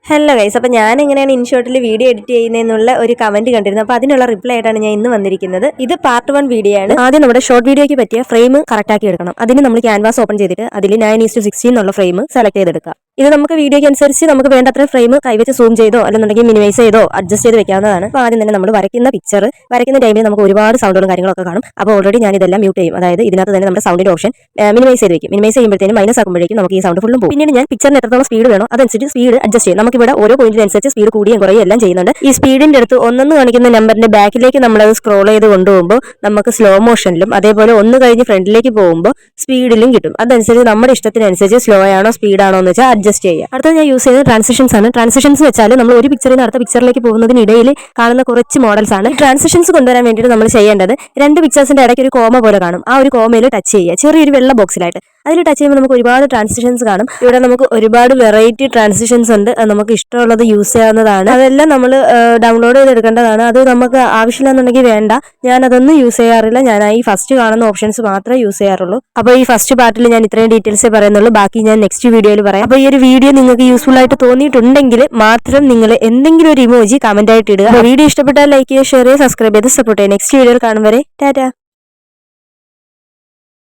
Hello guys, അപ്പോൾ ഞാൻ എങ്ങനെയാണ് ഇൻഷോട്ടിൽ വീഡിയോ എഡിറ്റ് ചെയ്യുന്നതെന്നുള്ള ഒരു കമന്റ് കണ്ടിരുന്നു. അപ്പോൾ അതിനുള്ള റിപ്ലൈ ആയിട്ടാണ് ഞാൻ ഇന്ന് വന്നിരിക്കുന്നത്. ഇത് പാർട്ട് 1 വീഡിയോ ആണ്. ആദ്യം നമ്മുടെ ഷോർട്ട് വീഡിയോയ്ക്ക് പറ്റിയ ഫ്രെയിം കറക്റ്റ് ആക്കി എടുക്കണം. അതിന് നമ്മൾ ക്യാൻവാസ് ഓപ്പൺ ചെയ്തിട്ട് അതിൽ 9:16 എന്നുള്ള ഫ്രെയിം സെലക്ട് ചെയ്തെടുക്കുക. ഇത് നമുക്ക് വീഡിയോയ്ക്ക് അനുസരിച്ച് നമുക്ക് വേണ്ടത്ര ഫ്രെയിം കൈവച്ച് സൂം ചെയ്തോ അല്ലെന്നുണ്ടെങ്കിൽ മിനിമൈസ് ചെയ്തോ അഡ്ജസ്റ്റ് ചെയ്ത് വെക്കാവുന്നതാണ്. അപ്പോൾ ആദ്യം തന്നെ നമ്മൾ വരയ്ക്കുന്ന വരയ്ക്കുന്ന ടൈമിൽ നമുക്ക് ഒരുപാട് സൗണ്ടുകളും കാര്യങ്ങളൊക്കെ കാണും. അപ്പോൾ ഓൾറെഡി ഞാൻ ഇതെല്ലാം മ്യൂട്ട് ചെയ്യും. അതായത് ഇതിനകത്ത് തന്നെ നമ്മുടെ സൗണ്ടിന്റെ ഓപ്ഷൻ മിനിമൈസ് ചെയ്ത് വെക്കും. മിനിമൈസ് ചെയ്യുമ്പോഴത്തേനും മൈനസ് ആക്കുമ്പോഴേക്കും നമുക്ക് ഈ സൗണ്ട് ഫുള്ളും പോകും. പിന്നീട് ഞാൻ പിക്ചറിന് എത്രത്തോളം സ്പീഡ് വേണോ അതനുസരിച്ച് സ്പീഡ് അഡ്ജസ്റ്റ് ചെയ്യും. നമുക്കിവിടെ ഓരോ പോയിന്റിനനുസരിച്ച് സ്പീഡ് കൂടിയും കുറയും എല്ലാം ചെയ്യുന്നുണ്ട്. ഈ സ്പീഡിന്റെ അടുത്ത് ഒന്നെന്ന് കാണിക്കുന്ന നമ്പറിന്റെ ബാക്കിലേക്ക് നമ്മളത് സ്ക്രോൾ ചെയ്ത് കൊണ്ടുപോകുമ്പോൾ നമുക്ക് സ്ലോ മോഷനിലും അതേപോലെ ഒന്ന് കഴിഞ്ഞ് ഫ്രണ്ടിലേക്ക് പോകുമ്പോൾ സ്പീഡിലും കിട്ടും. അതനുസരിച്ച് നമ്മുടെ ഇഷ്ടത്തിനനുസരിച്ച് സ്ലോ ആണോ സ്പീഡാണോ എന്ന് വെച്ചാൽ അഡ്ജസ്റ്റ് ചെയ്യുക. അടുത്ത ഞാൻ യൂസ് ചെയ്യുന്നത് ട്രാൻസിഷൻസ് ആണ്. ട്രാൻസിഷൻസ് വെച്ചാൽ നമ്മൾ ഒരു പിക്ചറിൽ നിന്ന് അടുത്ത പിക്ചറിലേക്ക് പോകുന്നതിനിടയിൽ കാണുന്ന കുറച്ച് മോഡൽസ് ആണ്. ട്രാൻസിഷൻസ് കൊണ്ടുവരാൻ വേണ്ടിയിട്ട് നമ്മൾ ചെയ്യേണ്ടത് രണ്ട് പിക്ചേഴ്സിന്റെ ഇടയ്ക്ക് ഒരു കോമ പോലെ കാണും. ആ ഒരു കോമയിൽ ടച്ച് ചെയ്യുക, ചെറിയൊരു വെള്ള ബോക്സിലായിട്ട്. അതിൽ ടച്ച് ചെയ്യുമ്പോൾ നമുക്ക് ഒരുപാട് ട്രാൻസിഷൻസ് കാണും. ഇവിടെ നമുക്ക് ഒരുപാട് വെറൈറ്റി ട്രാൻസിഷൻസ് ഉണ്ട്. നമുക്ക് ഇഷ്ടമുള്ളത് യൂസ് ചെയ്യാവുന്നതാണ്. അതെല്ലാം നമ്മൾ ഡൗൺലോഡ് ചെയ്തെടുക്കേണ്ടതാണ്. അത് നമുക്ക് ആവശ്യമില്ലെന്നുണ്ടെങ്കിൽ വേണ്ട. ഞാൻ അതൊന്നും യൂസ് ചെയ്യാറില്ല. ഞാൻ ഈ ഫസ്റ്റ് കാണുന്ന ഓപ്ഷൻസ് മാത്രമേ യൂസ് ചെയ്യാറുള്ളൂ. അപ്പോൾ ഈ ഫസ്റ്റ് പാർട്ടിൽ ഞാൻ ഇത്രയും ഡീറ്റെയിൽസേ പറയുന്നുള്ളൂ. ബാക്കി ഞാൻ നെക്സ്റ്റ് വീഡിയോയിൽ പറയാം. അപ്പോൾ ഈ ഒരു വീഡിയോ നിങ്ങൾക്ക് യൂസ്ഫുൾ ആയിട്ട് തോന്നിയിട്ടുണ്ടെങ്കിൽ മാത്രം നിങ്ങൾ എന്തെങ്കിലും ഒരു ഇമോജി കമന്റ് ആയിട്ട് ഇടുക. വീഡിയോ ഇഷ്ടപ്പെട്ടാൽ ലൈക്ക് ചെയ്യുക, ഷെയർ ചെയ്യുക, സബ്സ്ക്രൈബ് ചെയ്ത് സപ്പോർട്ട് ചെയ്യുക. നെക്സ്റ്റ് വീഡിയോയിൽ കാണും വരെ ടാറ്റാ.